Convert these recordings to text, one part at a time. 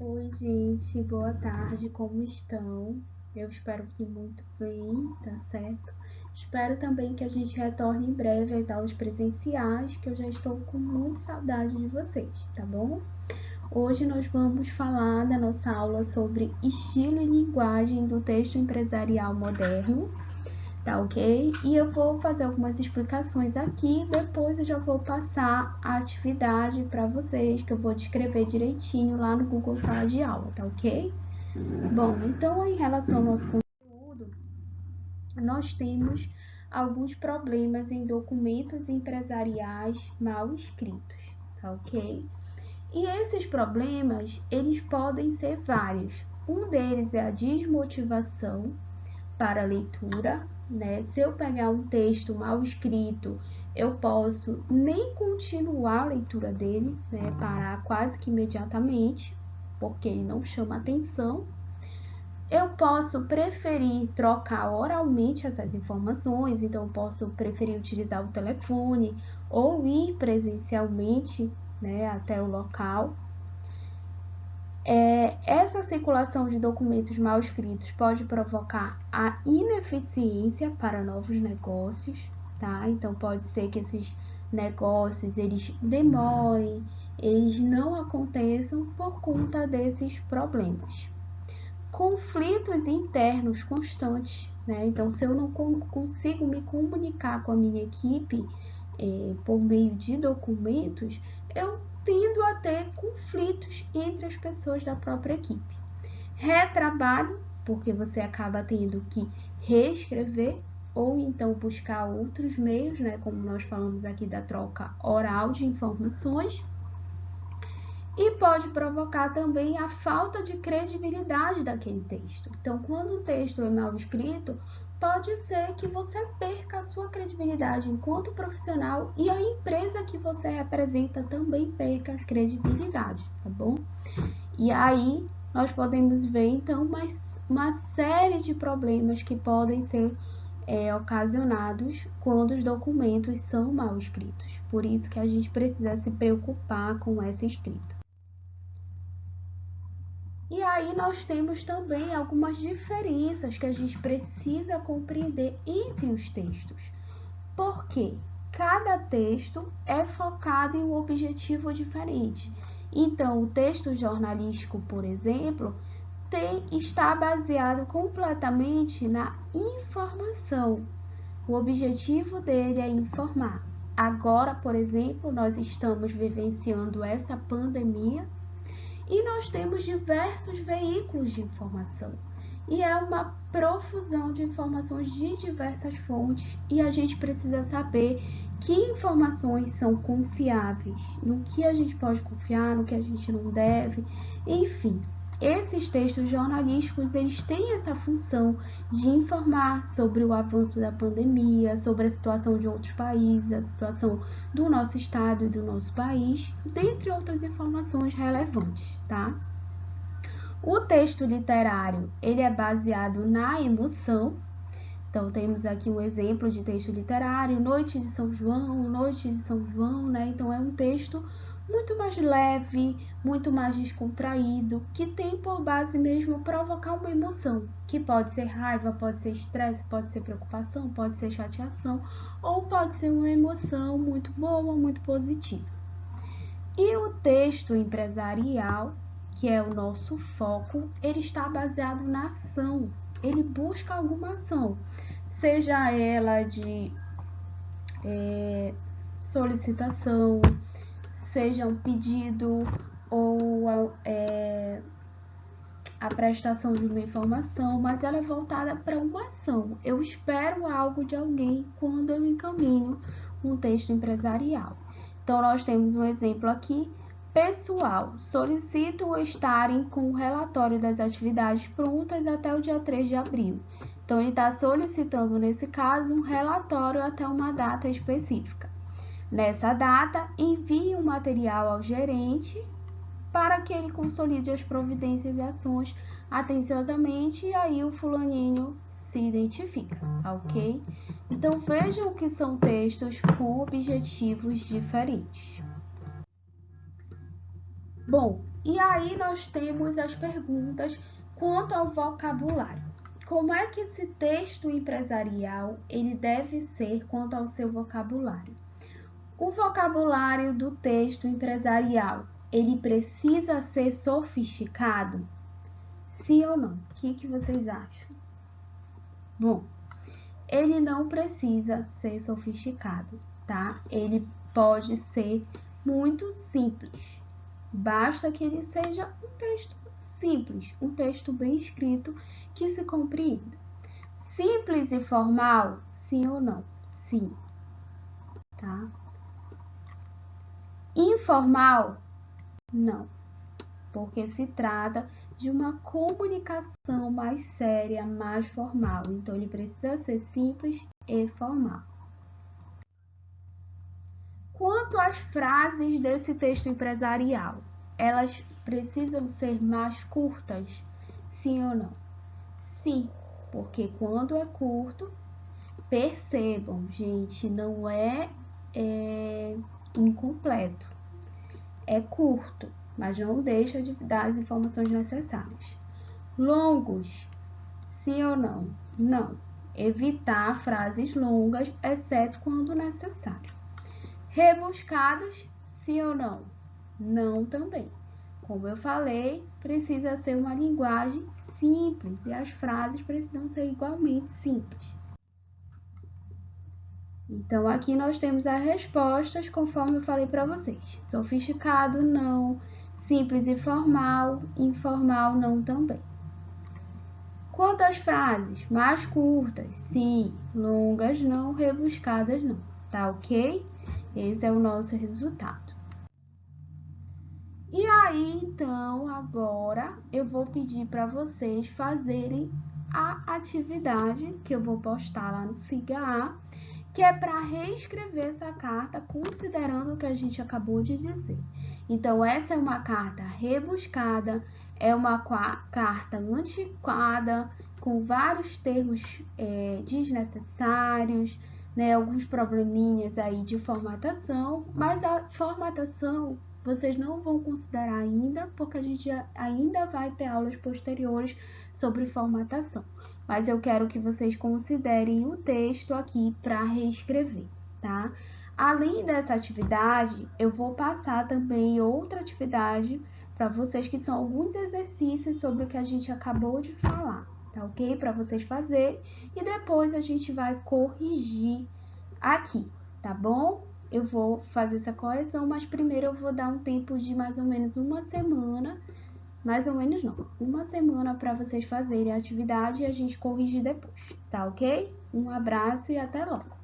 Oi, gente, boa tarde, como estão? Eu espero que muito bem, tá certo? Espero também que a gente retorne em breve às aulas presenciais, que eu já estou com muita saudade de vocês, tá bom? Hoje nós vamos falar da nossa aula sobre estilo e linguagem do texto empresarial moderno, tá ok? E eu vou fazer algumas explicações aqui, depois eu já vou passar a atividade para vocês, que eu vou descrever direitinho lá no Google Sala de Aula, tá ok? Bom, então em relação ao nosso conteúdo, nós temos alguns problemas em documentos empresariais mal escritos, tá ok? E esses problemas, eles podem ser vários. Um deles é a desmotivação para a leitura, né? Se eu pegar um texto mal escrito, eu posso nem continuar a leitura dele, né? Parar quase que imediatamente, porque ele não chama atenção. Eu posso preferir trocar oralmente essas informações, então eu posso preferir utilizar o telefone ou ir presencialmente, né, até o local. Essa circulação de documentos mal escritos pode provocar a ineficiência para novos negócios, tá? Então pode ser que esses negócios eles demorem, eles não aconteçam por conta desses problemas. Conflitos internos constantes, né? Então se eu não consigo me comunicar com a minha equipe por meio de documentos, eu tendo a ter conflitos entre as pessoas da própria equipe. Retrabalho, porque você acaba tendo que reescrever ou então buscar outros meios, né, como nós falamos aqui da troca oral de informações. E pode provocar também a falta de credibilidade daquele texto. Então, quando o texto é mal escrito, pode ser que você perca a sua credibilidade enquanto profissional e a empresa que você representa também perca a credibilidade, tá bom? E aí nós podemos ver então uma série de problemas que podem ser ocasionados quando os documentos são mal escritos. Por isso que a gente precisa se preocupar com essa escrita. E aí nós temos também algumas diferenças que a gente precisa compreender entre os textos. Porque cada texto é focado em um objetivo diferente. Então, o texto jornalístico, por exemplo, está baseado completamente na informação. O objetivo dele é informar. Agora, por exemplo, nós estamos vivenciando essa pandemia e nós temos diversos veículos de informação. E é uma profusão de informações de diversas fontes e a gente precisa saber que informações são confiáveis, no que a gente pode confiar, no que a gente não deve, enfim. Esses textos jornalísticos, eles têm essa função de informar sobre o avanço da pandemia, sobre a situação de outros países, a situação do nosso estado e do nosso país, dentre outras informações relevantes, tá? O texto literário, ele é baseado na emoção. Então, temos aqui um exemplo de texto literário, Noite de São João, né? Então, é um texto muito mais leve, muito mais descontraído, que tem por base mesmo provocar uma emoção, que pode ser raiva, pode ser estresse, pode ser preocupação, pode ser chateação, ou pode ser uma emoção muito boa, muito positiva. E o texto empresarial, que é o nosso foco, ele está baseado na ação. Ele busca alguma ação, seja ela de solicitação, seja um pedido ou a prestação de uma informação, mas ela é voltada para uma ação. Eu espero algo de alguém quando eu encaminho um texto empresarial. Então, nós temos um exemplo aqui. Pessoal, solicito estarem com o relatório das atividades prontas até o dia 3 de abril. Então, ele está solicitando, nesse caso, um relatório até uma data específica. Nessa data, envie o material ao gerente para que ele consolide as providências e ações atenciosamente e aí o fulaninho se identifica, ok? Então, vejam que são textos com objetivos diferentes. Bom, E aí nós temos as perguntas quanto ao vocabulário. Como é que esse texto empresarial ele deve ser quanto ao seu vocabulário? O vocabulário do texto empresarial, ele precisa ser sofisticado? Sim ou não? O que vocês acham? Bom, ele não precisa ser sofisticado, tá? Ele pode ser muito simples. Basta que ele seja um texto simples, um texto bem escrito que se compreenda. Simples e formal, sim ou não? Sim, tá? Informal, não, porque se trata de uma comunicação mais séria, mais formal. Então, ele precisa ser simples e formal. Quanto às frases desse texto empresarial, elas precisam ser mais curtas? Sim ou não? Sim, porque quando é curto, percebam, gente, não é incompleto. É curto, mas não deixa de dar as informações necessárias. Longos, sim ou não? Não. Evitar frases longas, exceto quando necessário. Rebuscados, sim ou não? Não também. Como eu falei, precisa ser uma linguagem simples e as frases precisam ser igualmente simples. Então, aqui nós temos as respostas conforme eu falei para vocês. Sofisticado, não. Simples e formal, informal, não também. Quanto às frases, mais curtas, sim. Longas, não. Rebuscadas, não. Tá ok? Esse é o nosso resultado. E aí, então, agora eu vou pedir para vocês fazerem a atividade que eu vou postar lá no Siga A, que é para reescrever essa carta considerando o que a gente acabou de dizer. Então, essa é uma carta rebuscada, é uma carta antiquada, com vários termos desnecessários, né, alguns probleminhas aí de formatação, mas a formatação vocês não vão considerar ainda, porque a gente ainda vai ter aulas posteriores sobre formatação. Mas eu quero que vocês considerem o texto aqui para reescrever, tá? Além dessa atividade, eu vou passar também outra atividade para vocês, que são alguns exercícios sobre o que a gente acabou de falar, tá ok? Para vocês fazerem e depois a gente vai corrigir aqui, tá bom? Eu vou fazer essa correção, mas primeiro eu vou dar um tempo de mais ou menos uma semana, mais ou menos não, uma semana para vocês fazerem a atividade e a gente corrigir depois, tá ok? Um abraço e até logo!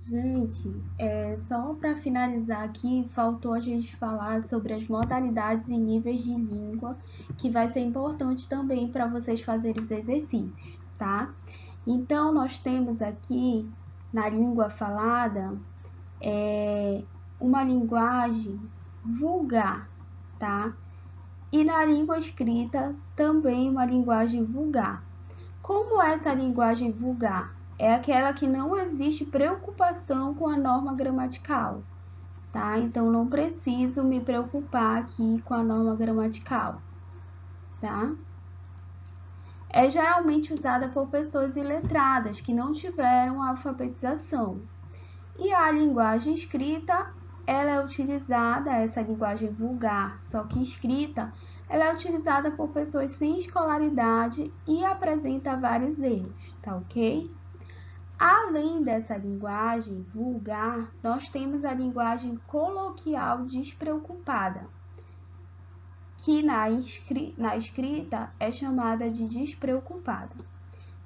Gente, só para finalizar aqui, faltou a gente falar sobre as modalidades e níveis de língua, que vai ser importante também para vocês fazerem os exercícios, tá? Então, nós temos aqui, na língua falada, uma linguagem vulgar, tá? E na língua escrita, também uma linguagem vulgar. Como essa linguagem vulgar? É aquela que não existe preocupação com a norma gramatical, tá? Então, não preciso me preocupar aqui com a norma gramatical, tá? É geralmente usada por pessoas iletradas que não tiveram alfabetização. E a linguagem escrita, ela é utilizada, essa linguagem vulgar, só que escrita, ela é utilizada por pessoas sem escolaridade e apresenta vários erros, tá ok? Além dessa linguagem vulgar, nós temos a linguagem coloquial despreocupada, que na escrita é chamada de despreocupada.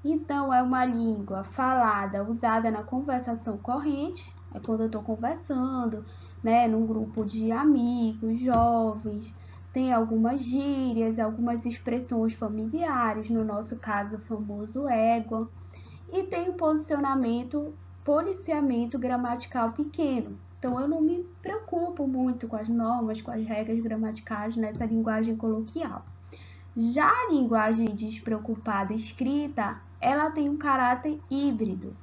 Então, é uma língua falada, usada na conversação corrente, é quando eu estou conversando, né, num grupo de amigos, jovens, tem algumas gírias, algumas expressões familiares, no nosso caso, o famoso égua, e tem um policiamento gramatical pequeno. Então, eu não me preocupo muito com as normas, com as regras gramaticais nessa linguagem coloquial. Já a linguagem despreocupada escrita, ela tem um caráter híbrido.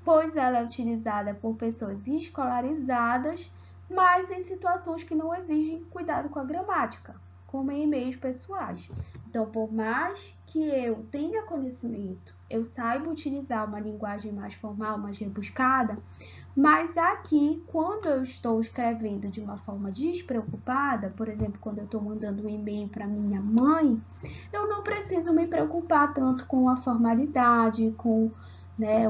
pois ela é utilizada por pessoas escolarizadas, mas em situações que não exigem cuidado com a gramática, como em e-mails pessoais. Então, por mais que eu tenha conhecimento, eu saiba utilizar uma linguagem mais formal, mais rebuscada, mas aqui, quando eu estou escrevendo de uma forma despreocupada, por exemplo, quando eu estou mandando um e-mail para minha mãe, eu não preciso me preocupar tanto com a formalidade, com, né,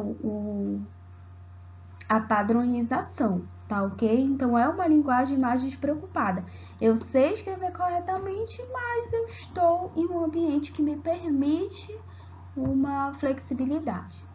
a padronização, tá ok? Então, é uma linguagem mais despreocupada. Eu sei escrever corretamente, mas eu estou em um ambiente que me permite uma flexibilidade.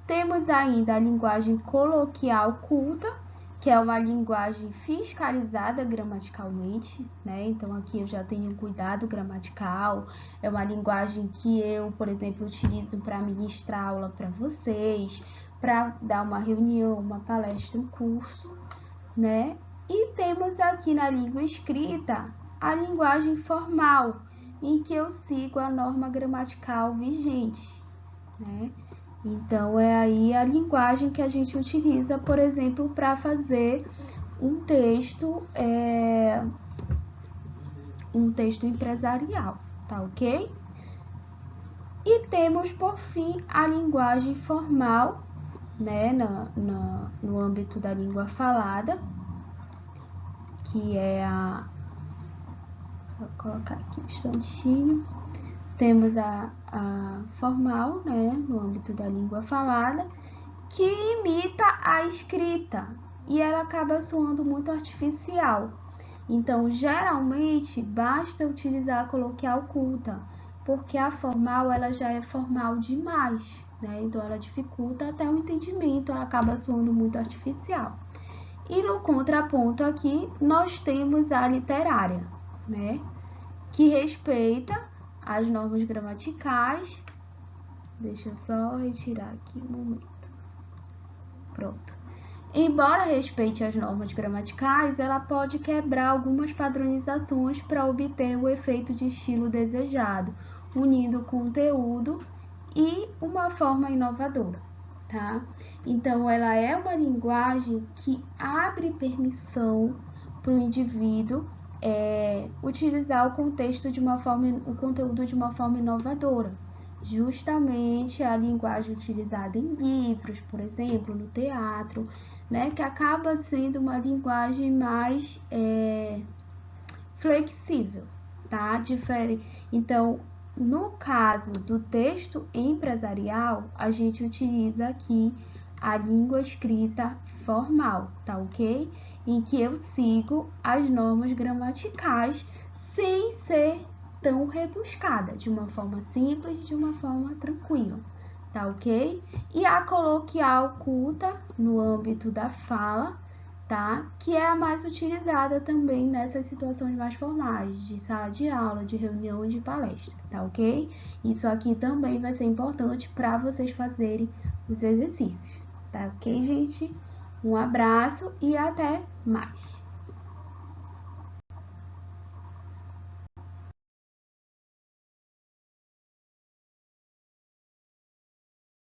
Temos ainda a linguagem coloquial culta, que é uma linguagem fiscalizada gramaticalmente, né? Então, aqui eu já tenho um cuidado gramatical, é uma linguagem que eu, por exemplo, utilizo para ministrar aula para vocês, para dar uma reunião, uma palestra, um curso, né? E temos aqui na língua escrita a linguagem formal, em que eu sigo a norma gramatical vigente, né? Então, é aí a linguagem que a gente utiliza, por exemplo, para fazer um texto empresarial, tá ok? E temos, por fim, a linguagem formal, né, no âmbito da língua falada, que é a... Vou colocar aqui um instantinho. Temos a formal, né, no âmbito da língua falada, que imita a escrita e ela acaba soando muito artificial. Então, geralmente, basta utilizar a coloquial culta, porque a formal ela já é formal demais, né? Então, ela dificulta até o entendimento, ela acaba soando muito artificial. E no contraponto aqui, nós temos a literária, né? Que respeita as normas gramaticais. Deixa eu só retirar aqui um momento. Pronto. Embora respeite as normas gramaticais, ela pode quebrar algumas padronizações para obter o efeito de estilo desejado, unindo conteúdo e uma forma inovadora, tá? Então, ela é uma linguagem que abre permissão para o indivíduo utilizar o conteúdo de uma forma inovadora. Justamente a linguagem utilizada em livros, por exemplo, no teatro, né, que acaba sendo uma linguagem mais flexível, tá? Diferente. Então, no caso do texto empresarial, a gente utiliza aqui a língua escrita formal, tá ok? Em que eu sigo as normas gramaticais sem ser tão rebuscada, de uma forma simples, de uma forma tranquila, tá ok? E a coloquial culta, no âmbito da fala, tá? Que é a mais utilizada também nessas situações mais formais, de sala de aula, de reunião e de palestra, tá ok? Isso aqui também vai ser importante para vocês fazerem os exercícios, tá ok, gente? Um abraço e até mais!